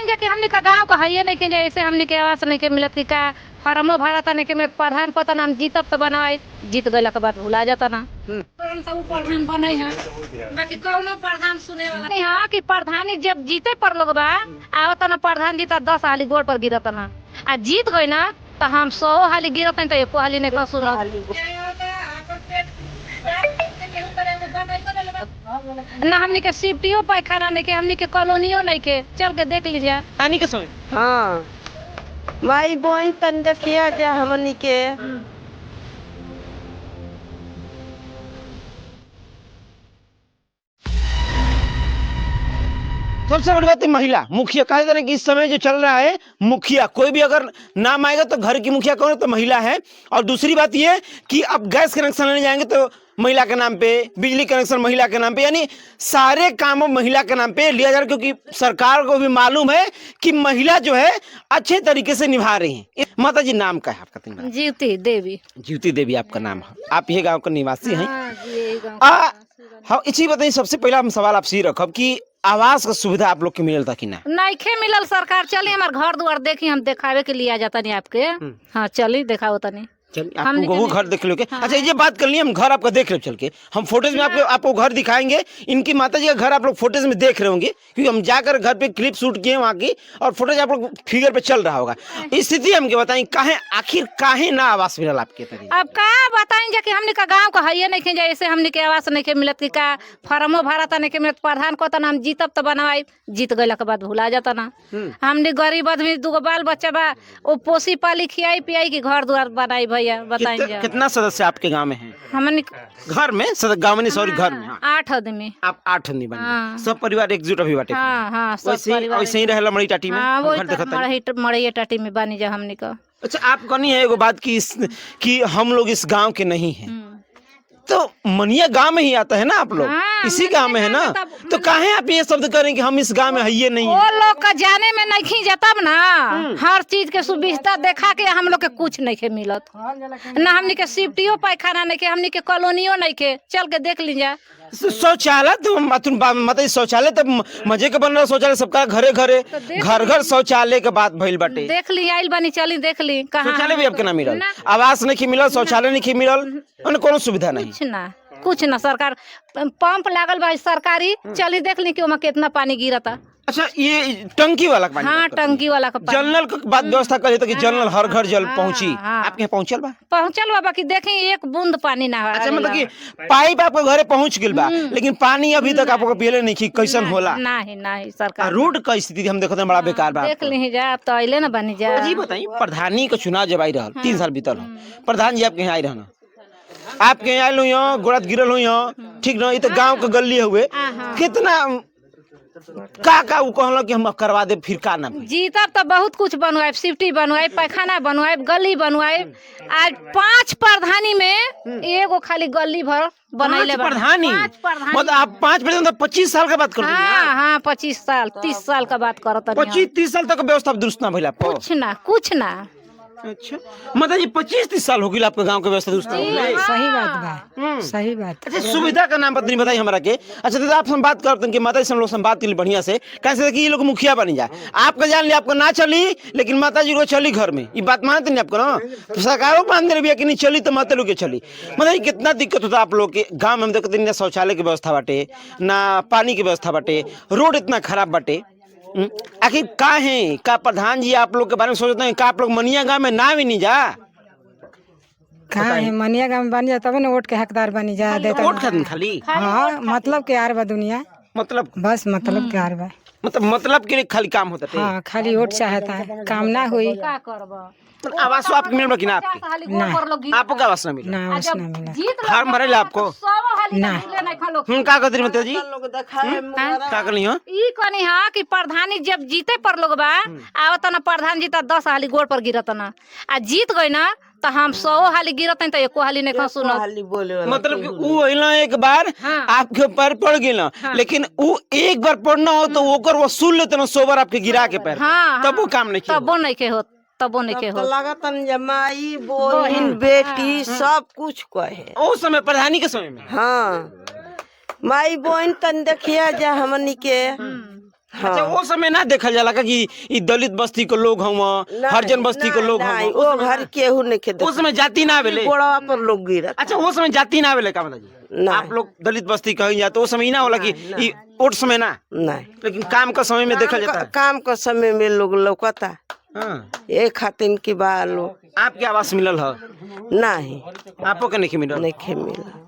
बताएंगे कि हमने का गाँव का है नहीं कि जैसे हमने के आवास नहीं के मिलत कि का फार्मो भरा था नहीं कि मैं प्रधान पता नाम जीतब तो बनाए जीत गए के बाद भुला जाता ना प्रधान बने हैं बाकी कौनो प्रधान सुने वाला नहीं है कि प्रधानी जब जीते पर लोग बा आवत ना प्रधान जीता 10 हाली गोड़ पर गिरत ना आ जीत गए ना तो हम 100 हाली गिरत नहीं तो एको हाली नहीं सुना ना हमनी के सिफ्टियो पैखाना नहीं के हमनी के कॉलोनियो नहीं के चल के देख लीजिए पानी के समय हाँ माई बहन तन देखिया जा हमनी के सबसे बड़ी बात है महिला मुखिया कहा जाता है कि इस समय जो चल रहा है मुखिया कोई भी अगर नाम आएगा तो घर की मुखिया कौन है तो महिला है। और दूसरी बात ये कि अब गैस कनेक्शन लेने जाएंगे तो महिला के नाम पे, बिजली कनेक्शन महिला के नाम पे, यानी सारे काम महिला के नाम पे लिया जा रहा है क्योंकि सरकार को भी मालूम है कि महिला जो है अच्छे तरीके से निभा रही है। माता जी नाम क्या है आपका? जीवती देवी। जीवती देवी आपका नाम है, आप ये गाँव का निवासी हैं। हाँ इसी बताइए, सबसे पहला हम सवाल आपसे रखब कि आवास का सुविधा आप लोग के मिलल था कि ना? नहीं खे मिलल सरकार। चलिए हमारे घर द्वार देखी हम दिखावे के लिए आ जाता नहीं आपके। हाँ चलिए दिखाओ तनी आपको घर देख लो के। हाँ। अच्छा ये बात कर ली, हम घर आपका देख रहे चल के, हम फोटोज में आपको घर दिखाएंगे। इनकी माता जी का घर आप लोग फोटोज में देख रहे होंगे क्योंकि हम जाकर घर पे क्लिप शूट किए वहाँ की और फोटोज आप लोग फिगर पे चल रहा होगा। स्थिति हमके बताएं आखिर काहे ना आवास मिलल आपके तरीके? अब का बताएंगे कि हमने का गाँव का है नहीं खे जैसे हमने के आवास नहीं के मिलत कि का फार्मो भरा था नहीं के मिलत प्रधान को नाम जीतब तो बनाए जीत गए के बाद भुला जाता ना। हमने गरीब आदमी 2 बाल बच्चा बा वो पोसी पाली खियाई पियाई की घर द्वार बनाई भैया बताएंगे। कितना सदस्य आपके गाँव में है? हमने घर में गाँव में सॉरी घर में 8 आदमी। आप 8 आदमी बने, सब परिवार एकजुट अभी बाटे। हाँ वैसे ही रहेला मड़ी टाटी में। मड़ई टाटी में बानी जा हमने का। अच्छा आप कहनी है एगो बात कि हम लोग इस गांव के नहीं हैं, तो मनिया गांव में ही आता है ना आप लोग? हाँ, इसी गांव में है ना, तो काहे आप ये शब्द करें कि हम इस गांव में है ये नहीं है? वो लोग का जाने में नहीं खी जातब ना, हर चीज के सुविधा देखा के हम लोग के कुछ नहीं के मिलत ना। हमनी के सिफ्टियो पैखाना नहीं के, हमनी के कॉलोनियो नहीं के चल के देख लीजिए। शौचालय तो मतलब शौचालय तो मजे के बन रहा शौचालय सबका घरे घरे घर शौचालय के बात भइल बाटे। देख ली आइल बनी चली देख ली। शौचालय भी आपके ना मिलल, आवास नहीं मिलल, शौचालय नहीं मिलल, कोनो सुविधा नहीं कुछ ना। सरकार पंप लागल बा सरकारी, चली देख ली कि वहाँ कितना पानी गिरता। अच्छा ये टंकी वाला पानी? हाँ टंकी वाला का पानी। जल नल का बात व्यवस्था करे तो कि जल नल हर घर जल पहुंची। आपके यहाँ पहुंचल बा? पहुंचल बा बाकी देखें एक बूंद पानी ना। अच्छा मतलब कि पाइप आपके घरे पहुंच गइल बा लेकिन पानी अभी तक आपको पियले नहीं की कैसन होला? नहीं सरकार रोड का स्थिति हम देखते हैं बड़ा बेकार बा। देख ली जा अब तो अइले ना बनी जा। जी बताइए, प्रधानी का चुनाव जब आई रहा 3 साल बीतल हो, प्रधान जी आपके यहाँ आई रहना, आपके यहाँ आयल हो, गोड़ा गिरल हो, ठीक ना? ये तो गाँव का गली हुए कितना का वो कहल कि हम करवा दे, फिर का ना जीतब तो बहुत कुछ बनवाए, सिफ्टी बनवाए, पैखाना बनवाए, गली बनवाए। आज 5 प्रधानी में एगो खाली गली भर बनाइले। प्रधानी मतलब आप 5% 25 साल का बात करते हैं? हाँ 25 साल 30 साल का बात करत। 25-30 साल तक व्यवस्था दुरुस्त ना भइला? कुछ ना। अच्छा मतलब ये 25-30 साल हो गई आपके गांव के व्यवस्था दुरुस्त? सही बात बा, सही बात। अच्छा सुविधा का नाम पत्नी बताइए हमरा के। अच्छा तो आप हम बात करते हैं कि माता जी से हम लोग संवाद के लिए बढ़िया से कैसे कि ये लोग मुखिया बन जाए, आपका जान लिया आपका ना चली लेकिन माता जी को चली घर में, ये बात मानते नहीं आपको ना? तो सरकारों मान दे रही कि नहीं चली तो माता लोग के चली। मतलब कितना दिक्कत होता आप लोग के गाँव में? हम देखते ना शौचालय की व्यवस्था बाटे, ना पानी की व्यवस्था बाटे, रोड इतना खराब बाटे। आखिर का है का प्रधान जी आप लोग के बारे में सोचते हैं का आप लोग मनिया गांव में ना भी नहीं जा? कहाँ है मनिया गाँव में बन जा तब ना वोट के हकदार बनी जा देता। वोट खाली? हाँ मतलब के यार बा दुनिया, मतलब बस मतलब के यार बा, मतलब के लिए खाली काम होता है। हाँ खाली वोट चाहता है, काम ना हुई। आवास आपके मिल कि ना? आपके आपको का आवास ना मिला? ना आवास ना मिला। फार्म भरे ला आपको ना। का कहते मतलब जी का करनी हो? ई कनी हां कि प्रधानी जब जीते पर लोग बा आवत ना, प्रधान जीता 10 हाली गोड़ पर गिरत ना, आ जीत गई ना तो हम 100 हाली गिरत तो एको हाली नहीं सुनो। मतलब कि वो अइला एक बार आपके ऊपर पड़ गेला, लेकिन वो एक बार पड़ना हो तो ओकर वसूल लेते ना 100 बार आपके गिरा के पैर, तब वो काम नहीं किया। तब वो नहीं के होत, तब वो नहीं के होत। लागतन जमाई बहन बेटी सब कुछ कहे उस समय प्रधानी के समय में। हाँ माई बहन तन देखिया जा हमनी के। अच्छा वो समय ना देखल जाला का कि ई दलित बस्ती के लोग हम हरिजन बस्ती के लोग हम वो घर केहू नहीं के उस समय जाति ना आवेले। गोड़वा पर लोग गिरत। अच्छा वो समय जाति ना आवेले का माताजी? नहीं। आप लोग दलित बस्ती कहीं जाते वो समय ही ना होला कि ई वोट समय ना, नहीं लेकिन काम का समय में देखल जाता है। काम का समय में लोग लौकता हाँ। ये खातिन की बा लोग आपके आवास मिलल है? नहीं आपो के नहीं मिलल? नहीं मिला।